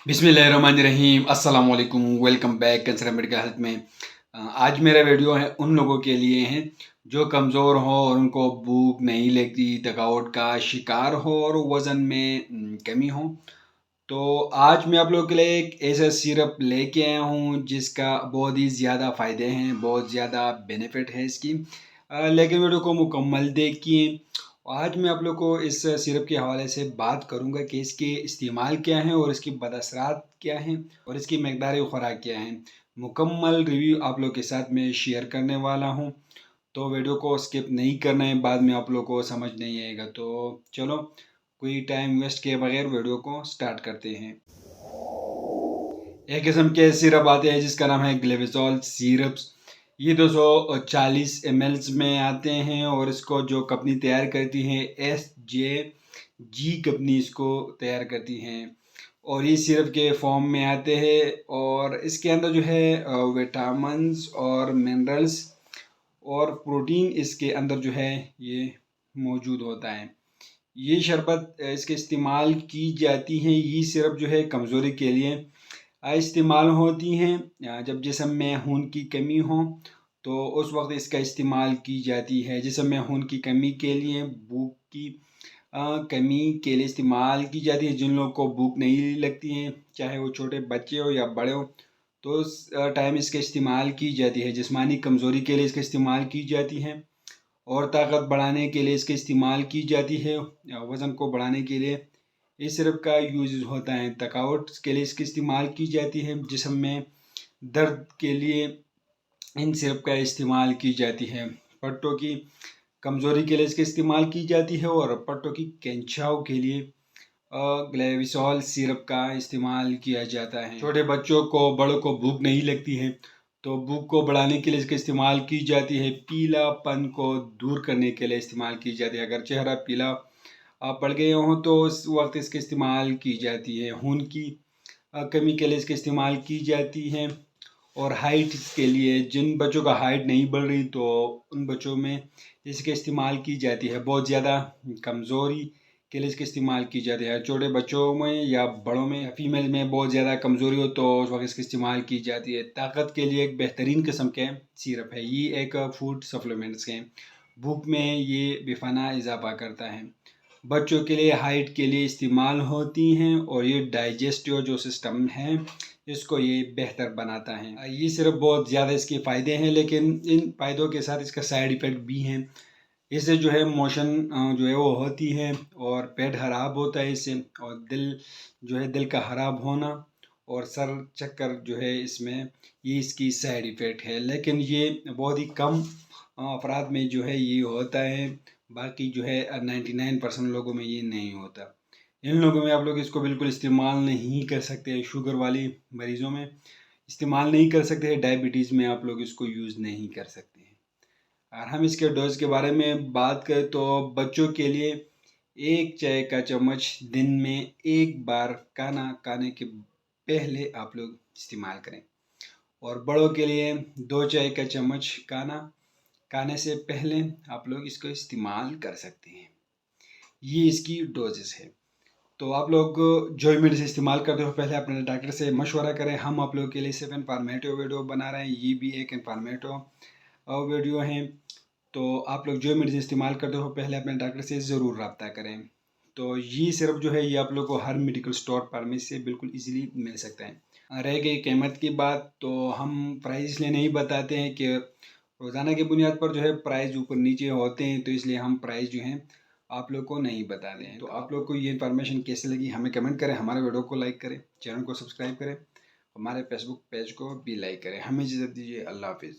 बिस्मिल्लाहिर्रहमानिर्रहीम अस्सलाम वालेकुम। Welcome back concern medical health में। आज मेरा वीडियो है उन लोगों के लिए है जो कमज़ोर हो और उनको भूख नहीं लगती, थकावट का शिकार हो और वज़न में कमी हो। तो आज मैं आप लोगों के लिए एक ऐसा सिरप लेके आया हूँ जिसका बहुत ही ज़्यादा फ़ायदे हैं, बहुत ज़्यादा बेनिफिट है इसकी। लेकिन वीडियो को मुकम्मल देखिए। आज मैं आप लोग को इस सिरप के हवाले से बात करूंगा कि इसके इस्तेमाल क्या हैं और इसकी बदअसरात क्या हैं और इसकी मकदार खुराक क्या है। मुकम्मल रिव्यू आप लोग के साथ में शेयर करने वाला हूं, तो वीडियो को स्किप नहीं करना है, बाद में आप लोग को समझ नहीं आएगा। तो चलो कोई टाइम वेस्ट किए बगैर वीडियो को स्टार्ट करते हैं। एक किस्म के सिरप आते हैं जिसका नाम है ग्लेविसॉल सिरप्स। ये 240 ml में आते हैं और इसको जो कंपनी तैयार करती है SJG कंपनी इसको तैयार करती हैं और ये सिरप के फॉर्म में आते हैं और इसके अंदर जो है विटामिन्स और मिनरल्स और प्रोटीन इसके अंदर जो है ये मौजूद होता है। ये शरबत इसके इस्तेमाल की जाती हैं, ये सिरप जो है कमज़ोरी के लिए इस्तेमाल होती हैं। जब जिस्म में खून की कमी हो तो उस वक्त इसका इस्तेमाल की जाती है। जिस्म में खून की कमी के लिए, भूख की कमी के लिए इस्तेमाल की जाती है। जिन लोगों को भूख नहीं लगती है, चाहे वो छोटे बच्चे हो या बड़े हो, तो उस टाइम इसका इस्तेमाल की जाती है। जिस्मानी कमज़ोरी के लिए इसका इस्तेमाल की जाती है और ताकत बढ़ाने के लिए इसका इस्तेमाल की जाती है। वज़न को बढ़ाने के लिए इस सिरप का यूज़ होता है। थकावट के लिए इसकी इस्तेमाल की जाती है। जिस्म में दर्द के लिए इन सिरप का इस्तेमाल की जाती है। पट्टों की कमज़ोरी के लिए इसका इस्तेमाल की जाती है और पट्टों की खिंचाव के लिए ग्लेविसॉल सिरप का इस्तेमाल किया जाता है। छोटे बच्चों को, बड़ों को भूख नहीं लगती है तो भूख को बढ़ाने के लिए इसका इस्तेमाल की जाती है। पीलापन को दूर करने के लिए इस्तेमाल की जाती है। अगर चेहरा पीला पड़ गए हों तो उस वक्त इसका इस्तेमाल की जाती है। खून की कमी के लिए इसका इस्तेमाल की जाती है और हाइट के लिए, जिन बच्चों का हाइट नहीं बढ़ रही तो उन बच्चों में इसका इस्तेमाल की जाती है। बहुत ज़्यादा कमज़ोरी के लिए इसका इस्तेमाल की जाती है। छोटे बच्चों में या बड़ों में या फीमेल में बहुत ज़्यादा कमज़ोरी हो तो उस वक्त इसका इस्तेमाल की जाती है। ताकत के लिए एक बेहतरीन किस्म के सिरप है। ये एक फूड सप्लीमेंट्स के भूख में ये बेफाना इजाफा करता है। बच्चों के लिए हाइट के लिए इस्तेमाल होती हैं और ये डाइजेस्टिव जो सिस्टम है इसको ये बेहतर बनाता है। ये सिर्फ बहुत ज़्यादा इसके फ़ायदे हैं, लेकिन इन फ़ायदों के साथ इसका साइड इफ़ेक्ट भी हैं। इससे जो है मोशन जो है वो होती है और पेट खराब होता है इससे, और दिल जो है, दिल का खराब होना और सर चक्कर जो है, इसमें ये इसकी साइड इफ़ेक्ट है। लेकिन ये बहुत ही कम अफराद में जो है ये होता है। बाकी जो है 99% लोगों में ये नहीं होता। इन लोगों में आप लोग इसको बिल्कुल इस्तेमाल नहीं कर सकते। शुगर वाली मरीज़ों में इस्तेमाल नहीं कर सकते हैं। डायबिटीज़ में आप लोग इसको यूज़ नहीं कर सकते हैं। और हम इसके डोज के बारे में बात करें तो बच्चों के लिए 1 चाय का चम्मच दिन में 1 बार खाना खाने के पहले आप लोग इस्तेमाल करें और बड़ों के लिए 2 चाय का चम्मच खाना खाने से पहले आप लोग इसको इस्तेमाल कर सकते हैं। ये इसकी डोजेस है। तो आप लोग जो भी मेडिसिन इस्तेमाल करते हो पहले अपने डॉक्टर से मशवरा करें। हम आप लोगों के लिए सिर्फ इन्फॉर्मेटिव वीडियो बना रहे हैं। ये भी एक इन्फॉर्मेटिव वीडियो है। तो आप लोग जो मेडिसिन इस्तेमाल करते हो पहले अपने डॉक्टर से ज़रूर रब्ता करें। तो ये सिर्फ जो है ये आप लोग को हर मेडिकल स्टोर फार्मेसी से बिल्कुल इजीली मिल सकता है। रह गई कीमत की बात, तो हम प्राइस इसलिए नहीं बताते हैं कि रोज़ाना की बुनियाद पर जो है प्राइस ऊपर नीचे होते हैं, तो इसलिए हम प्राइस जो हैं आप लोग को नहीं बता दें। तो आप लोग को ये इन्फॉर्मेशन कैसी लगी हमें कमेंट करें, हमारे वीडियो को लाइक करें, चैनल को सब्सक्राइब करें, हमारे फेसबुक पेज को भी लाइक करें। हमें इजाज़त दीजिए। अल्लाह हाफिज़।